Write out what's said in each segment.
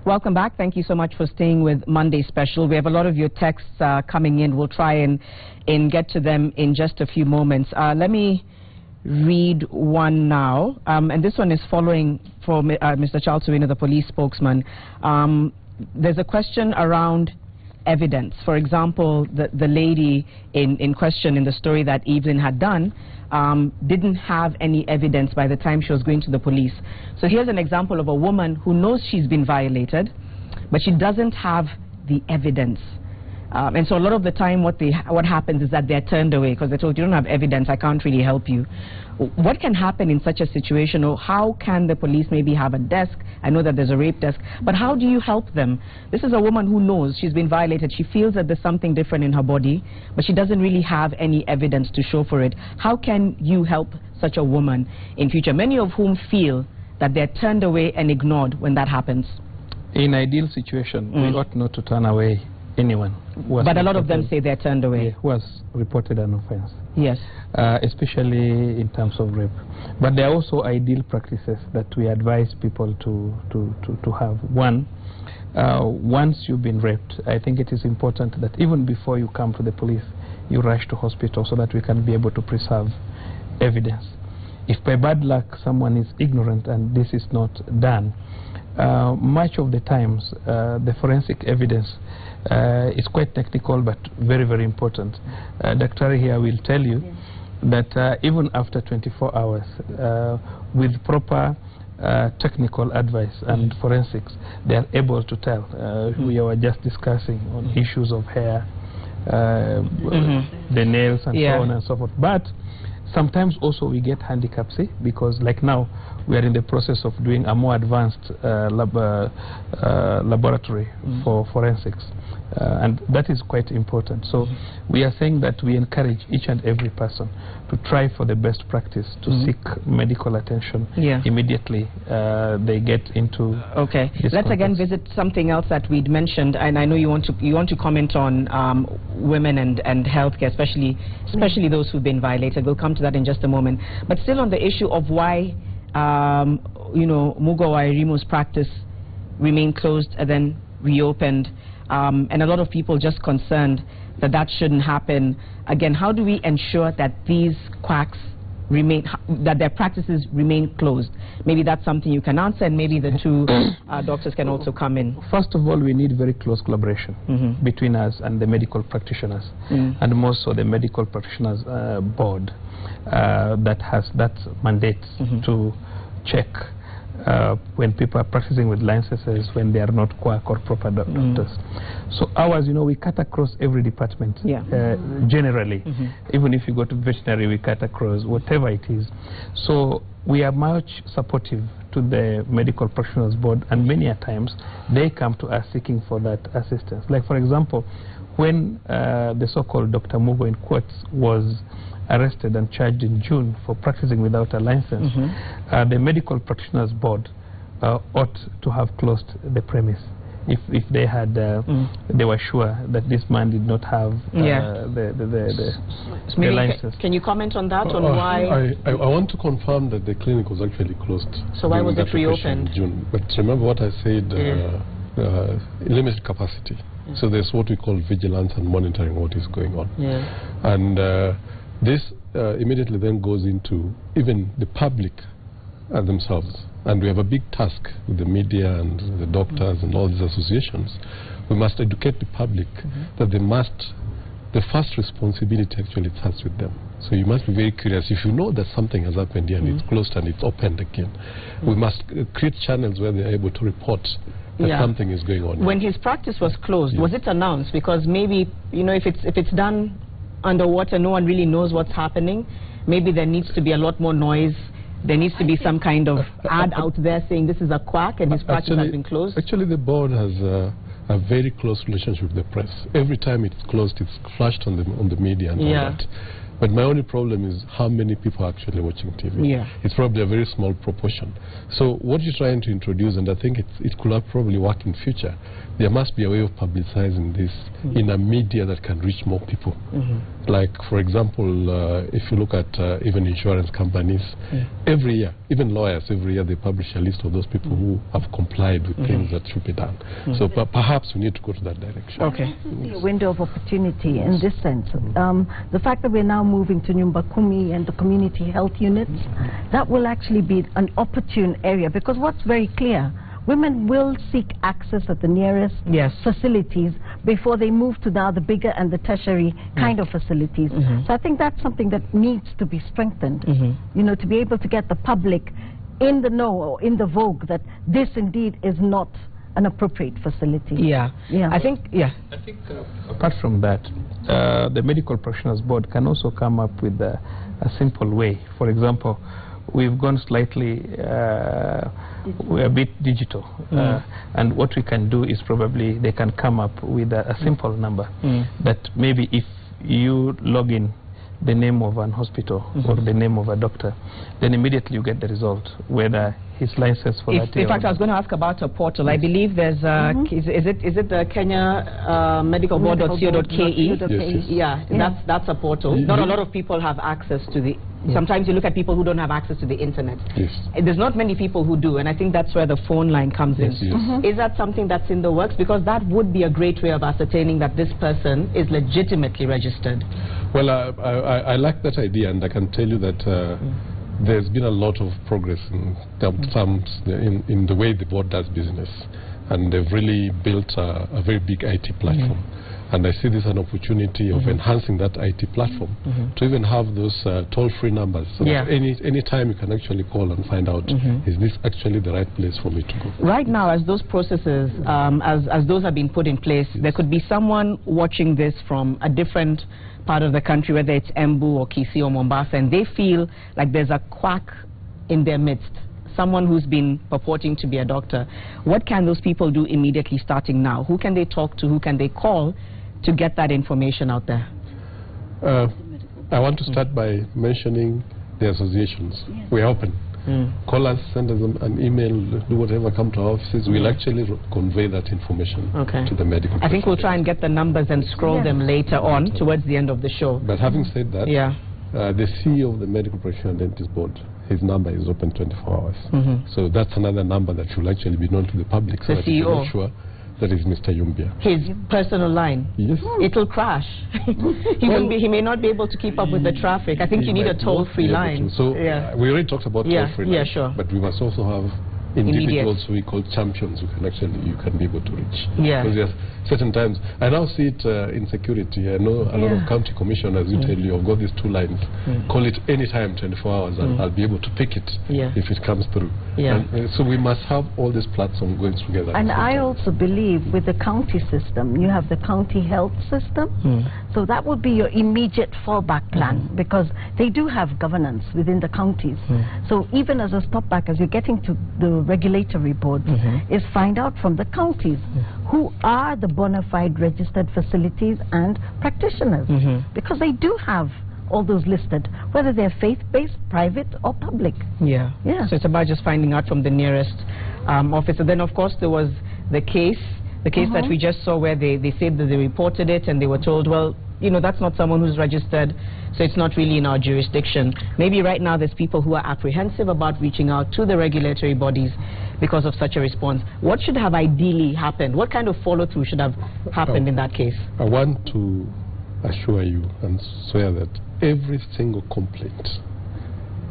Welcome back. Thank you so much for staying with Monday Special. We have a lot of your texts coming in. We'll try and get to them in just a few moments. Let me read one now. And this one is following from Mr. Charles Suwina, the police spokesman. There's a question around evidence. For example, the lady in question in the story that Evelyn had done didn't have any evidence by the time she was going to the police. So here's an example of a woman who knows she's been violated, but she doesn't have the evidence. And so a lot of the time what happens is that they're turned away because they're told, you don't have evidence, I can't really help you. What can happen in such a situation, or how can the police maybe have a desk? I know that there's a rape desk, but how do you help them? This is a woman who knows she's been violated. She feels that there's something different in her body, but she doesn't really have any evidence to show for it. How can you help such a woman in future, many of whom feel that they're turned away and ignored when that happens? In ideal situation, we ought not to turn away anyone. But a lot of them say they're turned away. Who has reported an offense. Yes. Especially in terms of rape. But there are also ideal practices that we advise people to have. One, once you've been raped, I think it is important that even before you come to the police, you rush to hospital so that we can be able to preserve evidence. If by bad luck someone is ignorant and this is not done, much of the times the forensic evidence is quite technical but very, very important. Dr. here will tell you that even after 24 hours, with proper technical advice and forensics, they are able to tell. We were just discussing on issues of hair, the nails and so on and so forth. But sometimes also we get handicaps, because like now we are in the process of doing a more advanced laboratory for forensics, and that is quite important. So we are saying that we encourage each and every person to try for the best practice to seek medical attention immediately they get into this Let's again visit something else that we'd mentioned, and I know you want to comment on women and healthcare, especially those who've been violated. We'll come to that in just a moment. But still on the issue of why Mugo Wairimu's practice remained closed and then reopened, and a lot of people just concerned that that shouldn't happen. Again, how do we ensure that these quacks remain, that their practices remain closed? Maybe that's something you can answer, and maybe the two doctors can also come in. First of all, we need very close collaboration between us and the medical practitioners, and more so the medical practitioners board that has that mandate to check when people are practicing with licenses, when they are not quack or proper doctors. So ours, we cut across every department, generally. Even if you go to veterinary, we cut across whatever it is. So we are much supportive to the medical practitioners board, and many a times they come to us seeking for that assistance. Like for example, when the so-called Dr. Mugo in quotes was arrested and charged in June for practicing without a license, the medical practitioners board ought to have closed the premise if they had they were sure that this man did not have the license. Can you comment on that, on why? I want to confirm that the clinic was actually closed. So why was it reopened? In June. But remember what I said, limited capacity. So there's what we call vigilance and monitoring what is going on. And this immediately then goes into even the public themselves. And we have a big task with the media and the doctors and all these associations. We must educate the public that the first responsibility actually starts with them. So you must be very curious. If you know that something has happened here and it's closed and it's opened again, we must create channels where they're able to report that something is going on. When his practice was closed, was it announced? Because maybe, if it's done underwater, no one really knows what's happening. Maybe there needs to be a lot more noise. There needs to be some kind of ad out there saying this is a quack and his practice has been closed. Actually, the board has a very close relationship with the press. Every time it's closed, it's flashed on the media and all that. But my only problem is how many people are actually watching TV. It's probably a very small proportion. So what you're trying to introduce, and I think it could probably work in future, there must be a way of publicizing this in a media that can reach more people. Like, for example, if you look at even insurance companies, every year, even lawyers, every year they publish a list of those people who have complied with things that should be done. So perhaps we need to go to that direction. Okay. A window of opportunity in this sense. The fact that we're now moving to Nyumba Kumi and the community health units, that will actually be an opportune area, because what's very clear, women will seek access at the nearest facilities before they move to now the bigger and the tertiary kind of facilities. So I think that's something that needs to be strengthened, you know, to be able to get the public in the know or in the vogue that this indeed is not an appropriate facility. I think apart from that, the Medical Practitioners Board can also come up with a simple way. For example, we've gone slightly, we're a bit digital, and what we can do is probably they can come up with a simple number that maybe if you log in the name of an hospital or the name of a doctor, then immediately you get the result, whether his license for that year. In fact, I was going to ask about a portal. I believe there's is it the Kenya Medical Board.co.ke? Yeah, that's a portal. Not a lot of people have access to the. Sometimes you look at people who don't have access to the internet. There's not many people who do, and I think that's where the phone line comes in. Is that something that's in the works? Because that would be a great way of ascertaining that this person is legitimately registered. Well, I like that idea, and I can tell you that there's been a lot of progress in the way the board does business, and they've really built a very big IT platform. And I see this as an opportunity of enhancing that IT platform to even have those toll-free numbers, so that any time you can actually call and find out, is this actually the right place for me to go? Right now, as those processes, as those have been put in place, there could be someone watching this from a different part of the country, whether it's Embu or Kisii or Mombasa, and they feel like there's a quack in their midst, someone who's been purporting to be a doctor. What can those people do immediately starting now? Who can they talk to? Who can they call to get that information out there? I want to start by mentioning the associations. We're open. Call us, send us an email, do whatever, come to our offices. We'll actually convey that information to the medical. I think we'll try and get the numbers and scroll them later on towards the end of the show. But having said that, the CEO of the Medical Practitioner Dentist Board, his number is open 24 hours. So that's another number that should actually be known to the public, so the that you CEO. make sure that is Mr. Yumbia. His personal line? Yes. It'll crash. He may not be able to keep up with the traffic. I think you need a toll-free line. So we already talked about toll-free line. Sure. But we must also have individuals who we call champions who can actually, you can be able to reach. Because there's certain times, I now see it in security. I know a lot of county commissioners who tell you, I've got these two lines, call it anytime, 24 hours, and I'll be able to pick it if it comes through. And, so we must have all this platform going together. And I also believe with the county system, you have the county health system. So that would be your immediate fallback plan, because they do have governance within the counties. So even as a stopback, as you're getting to the regulatory board, is find out from the counties who are the bona fide registered facilities and practitioners, because they do have all those listed, whether they're faith-based, private or public. So it's about just finding out from the nearest office. And then of course there was the case that we just saw, where they said that they reported it and they were told, well, you know, that's not someone who's registered, so it's not really in our jurisdiction. Maybe right now there's people who are apprehensive about reaching out to the regulatory bodies because of such a response. What should have ideally happened? What kind of follow-through should have happened in that case? I want to assure you and swear that every single complaint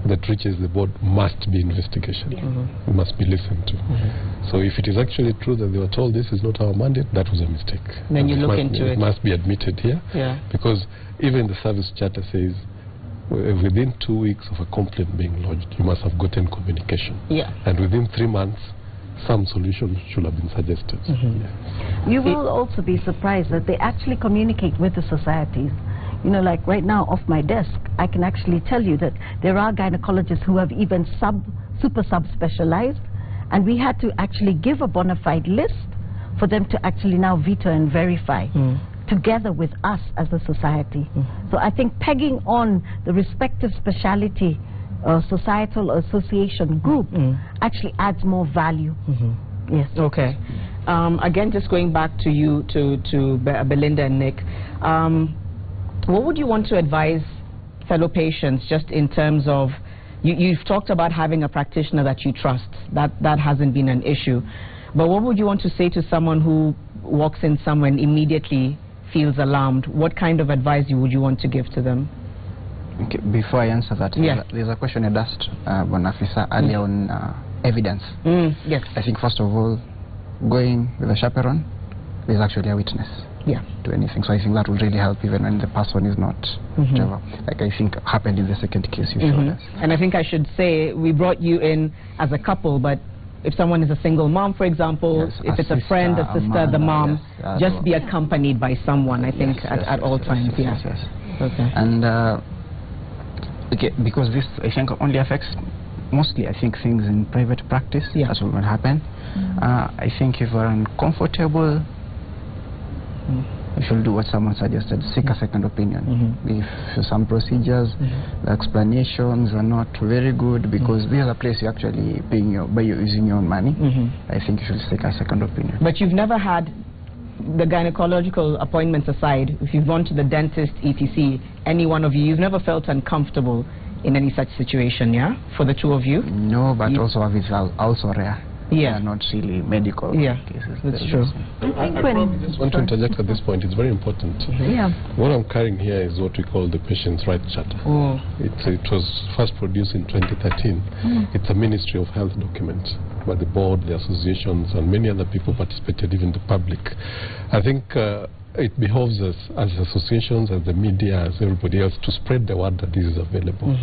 that reaches the board must be investigated. It must be listened to. So if it is actually true that they were told this is not our mandate, that was a mistake. Then you look into it. It must be admitted here, because even the service charter says within 2 weeks of a complaint being lodged, you must have gotten communication. And within 3 months, some solution should have been suggested. You will also be surprised that they actually communicate with the societies. You know, like right now off my desk, I can actually tell you that there are gynecologists who have even super sub-specialized, and we had to actually give a bona fide list for them to actually now veto and verify together with us as a society. So I think pegging on the respective specialty societal association group actually adds more value. Yes. Okay. Again, just going back to you, to Belinda and Nick. What would you want to advise fellow patients, just in terms of, you've talked about having a practitioner that you trust. That hasn't been an issue. But what would you want to say to someone who walks in somewhere and immediately feels alarmed? What kind of advice would you want to give to them? Okay, before I answer that, there's a question I'd asked Bonafisa earlier on evidence. Yes. I think first of all, going with a chaperone, there's actually a witness to anything. So I think that would really help even when the person is not whatever. Like I think happened in the second case you showed us. And I think I should say, we brought you in as a couple, but if someone is a single mom, for example, if it's a friend, a sister, the mom, just be accompanied by someone, I think, at all times. Yes. Okay. And okay, because this, I think, only affects mostly, I think, things in private practice. That's what will happen. I think if you're uncomfortable, you should do what someone suggested, seek a second opinion. If some procedures, the explanations are not very good, because this is a place you're actually paying by using your own money, I think you should seek a second opinion. But you've never had, the gynecological appointments aside, if you've gone to the dentist, etc., any one of you, you've never felt uncomfortable in any such situation, for the two of you? No, but also it's also rare. They are not really medical cases. That's true. I probably just want to interject at this point. It's very important. What I'm carrying here is what we call the Patient's Right Charter. It was first produced in 2013. It's a Ministry of Health document by the board, the associations, and many other people participated, even the public. I think it behoves us as associations, as the media, as everybody else, to spread the word that this is available.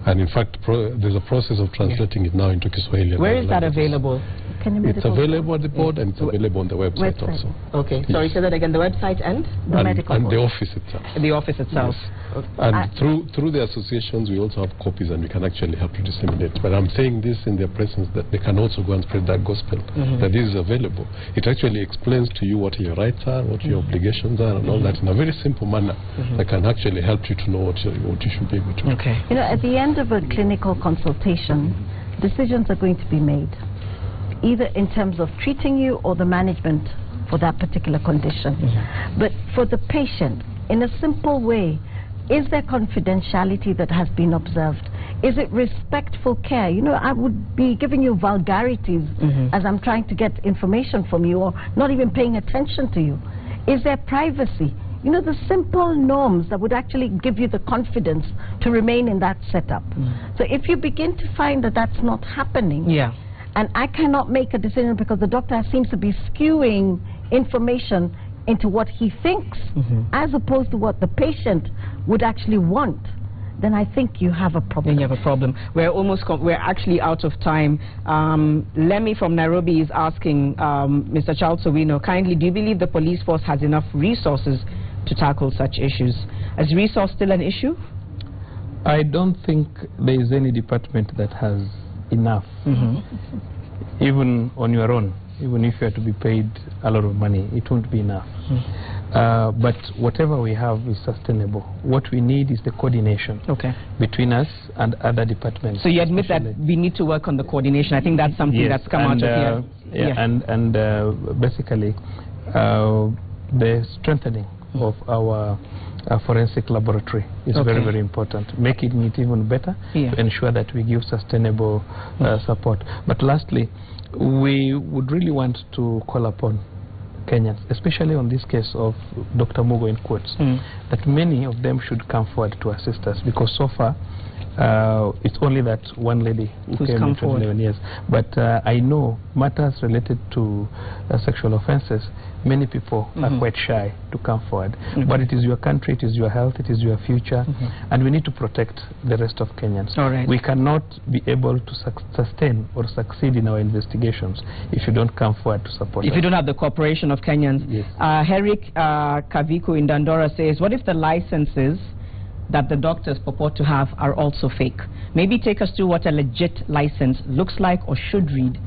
And in fact, there's a process of translating it now into Kiswahili. Where is that available? It's available at the board, and it's available on the website also. Okay, sorry, say that again. The website and? The medical board. The office itself. The office itself. Yes. And through the associations, we also have copies, and we can actually help to disseminate. But I'm saying this in their presence, that they can also go and spread that gospel, that this is available. It actually explains to you what your rights are, what your obligations are, and all that in a very simple manner that can actually help you to know what you should be able to do. Okay. You know, at the end of a clinical consultation, decisions are going to be made, either in terms of treating you or the management for that particular condition. But for the patient, in a simple way, is there confidentiality that has been observed? Is it respectful care? You know, I would be giving you vulgarities as I'm trying to get information from you, or not even paying attention to you. Is there privacy? You know, the simple norms that would actually give you the confidence to remain in that setup. So if you begin to find that that's not happening, and I cannot make a decision because the doctor seems to be skewing information into what he thinks as opposed to what the patient would actually want, then I think you have a problem. Then you have a problem. We're actually out of time. Lemmy from Nairobi is asking Mr. Charles Owino, kindly, do you believe the police force has enough resources to tackle such issues? Is resource still an issue? I don't think there is any department that has enough. Even on your own, even if you are to be paid a lot of money, it won't be enough. But whatever we have is sustainable. What we need is the coordination between us and other departments. So you admit that we need to work on the coordination. I think that's something that's come out of here. And basically the strengthening of our forensic laboratory is very, very important. Making it even better to ensure that we give sustainable support. But lastly, we would really want to call upon Kenyans, especially on this case of Dr. Mugo in quotes, that many of them should come forward to assist us, because so far it's only that one lady who came in 11 years. But I know matters related to sexual offenses, many people are quite shy to come forward. But it is your country, it is your health, it is your future, and we need to protect the rest of Kenyans. We cannot be able to sustain or succeed in our investigations if you don't come forward to support us. If you don't have the cooperation of Kenyans. Herrick Kaviku in Dandora says, what if the licenses that the doctors purport to have are also fake? Maybe take us through what a legit license looks like or should read,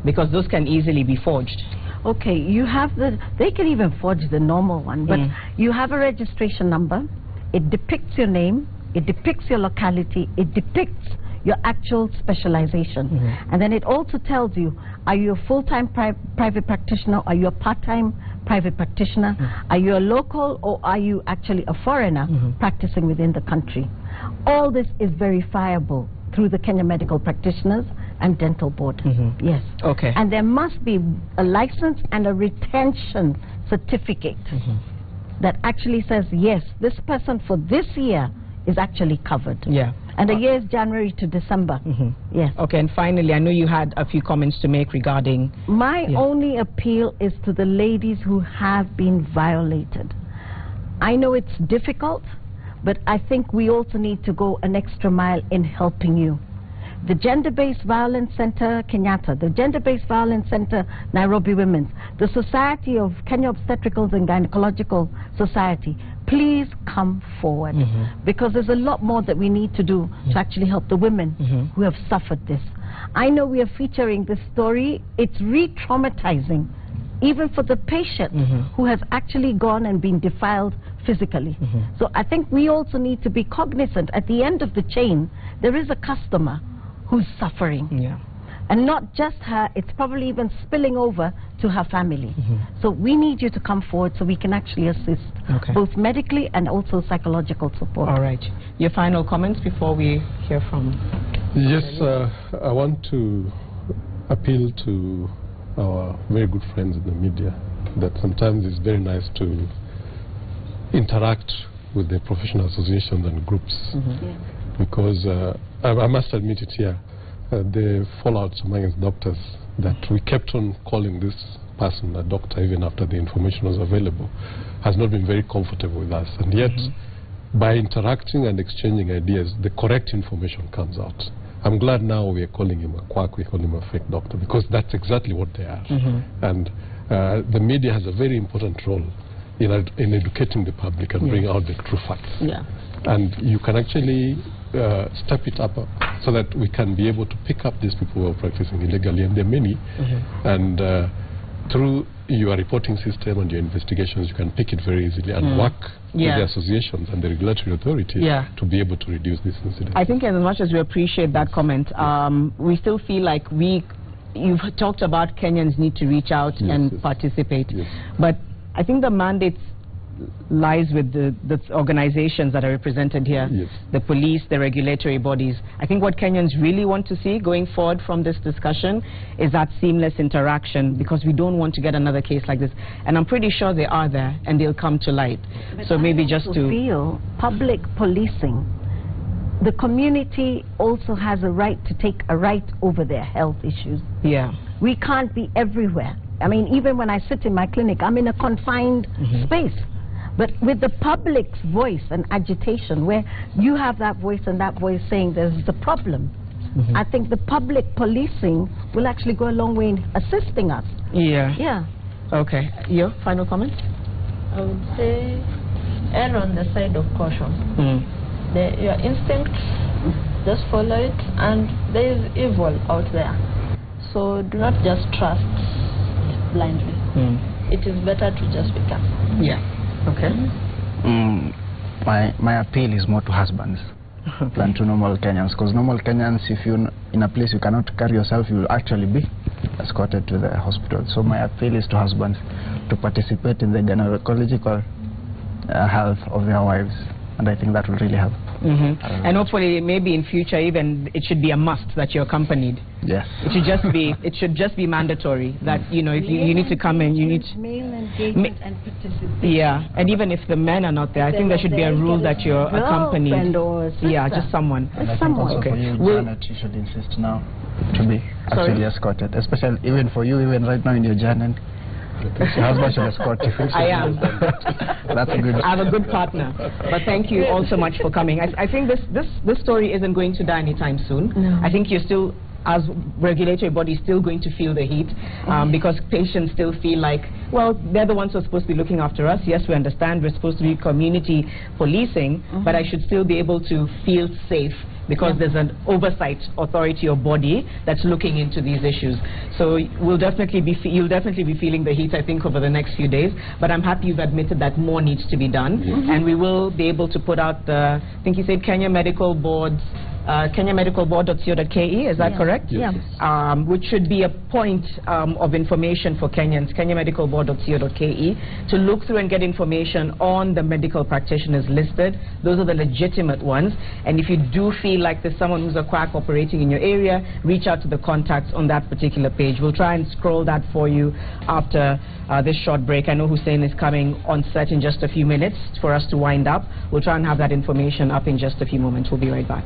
because those can easily be forged. Okay, you have they can even forge the normal one, but you have a registration number, it depicts your name, it depicts your locality, it depicts your actual specialization. And then it also tells you, are you a full-time private practitioner, are you a part-time private practitioner? Are you a local, or are you actually a foreigner practicing within the country? All this is verifiable through the Kenya Medical Practitioners and Dental Board. Yes. Okay. And there must be a license and a retention certificate that actually says, yes, this person for this year is actually covered. Yeah. And the year is January to December. Yes. Okay, and finally, I know you had a few comments to make regarding... My only appeal is to the ladies who have been violated. I know it's difficult, but I think we also need to go an extra mile in helping you. The Gender-Based Violence Center, Kenyatta, the Gender-Based Violence Center, Nairobi Women's, the Society of Kenya Obstetricals and Gynecological Society, please come forward, because there's a lot more that we need to do to actually help the women who have suffered this. I know we are featuring this story. It's re-traumatizing, even for the patient who has actually gone and been defiled physically. So I think we also need to be cognizant. At the end of the chain, there is a customer who's suffering. And not just her, it's probably even spilling over to her family. So we need you to come forward so we can actually assist, both medically and also psychological support. All right. Your final comments before we hear from... Yes, I want to appeal to our very good friends in the media that sometimes it's very nice to interact with the professional associations and groups, because I must admit it here, the fallouts among doctors, that we kept on calling this person a doctor even after the information was available, has not been very comfortable with us. And yet, by interacting and exchanging ideas, the correct information comes out. I'm glad now we are calling him a quack, we call him a fake doctor, because that's exactly what they are. And the media has a very important role in educating the public and bring out the true facts. And you can actually step it up so that we can be able to pick up these people who are practicing illegally, and there are many. And through your reporting system and your investigations, you can pick it very easily and work with the associations and the regulatory authorities to be able to reduce this incident. I think as much as we appreciate that comment, we still feel like you've talked about Kenyans need to reach out and participate. But I think the mandate lies with the organizations that are represented here, the police, the regulatory bodies. I think what Kenyans really want to see going forward from this discussion is that seamless interaction, because we don't want to get another case like this. And I'm pretty sure they are there and they'll come to light. But so maybe just to feel public policing, the community also has a right to take a right over their health issues. We can't be everywhere. I mean, even when I sit in my clinic, I'm in a confined space. But with the public's voice and agitation, where you have that voice and that voice saying there's the problem, I think the public policing will actually go a long way in assisting us. Okay. Your final comment? I would say err on the side of caution. Your instincts, just follow it, and there is evil out there. So do not just trust blindly. It is better to just be careful. Okay. My appeal is more to husbands than to normal Kenyans, because normal Kenyans, if you're in a place you cannot carry yourself, you will actually be escorted to the hospital. So my appeal is to husbands to participate in the gynecological health of their wives, and I think that will really help. And hopefully, maybe in future, even it should be a must that you're accompanied. It should just be mandatory that if you need to come in, you need male engagement and participation. And even if the men are not there, I think there should be a rule that you're accompanied. Or just someone. And I think also for you, Janet, you should insist now to be actually escorted, especially even for you, even right now in your journey. Your husband should escort you. I am. That's good. I have a good partner. But thank you all so much for coming. I think this story isn't going to die anytime soon. I think you're still, as regulatory bodies, still going to feel the heat, because patients still feel like, well, they're the ones who are supposed to be looking after us. Yes, we understand we're supposed to be community policing, but I should still be able to feel safe, because there's an oversight authority or body that's looking into these issues. So you'll definitely be feeling the heat, I think, over the next few days. But I'm happy you've admitted that more needs to be done, and we will be able to put out the, I think you said Kenya Medical Board's kenyamedicalboard.co.ke, is that correct? Yes. Which should be a point of information for Kenyans, kenyamedicalboard.co.ke, to look through and get information on the medical practitioners listed. Those are the legitimate ones. And if you do feel like there's someone who's a quack operating in your area, reach out to the contacts on that particular page. We'll try and scroll that for you after this short break. I know Hussein is coming on set in just a few minutes for us to wind up. We'll try and have that information up in just a few moments. We'll be right back.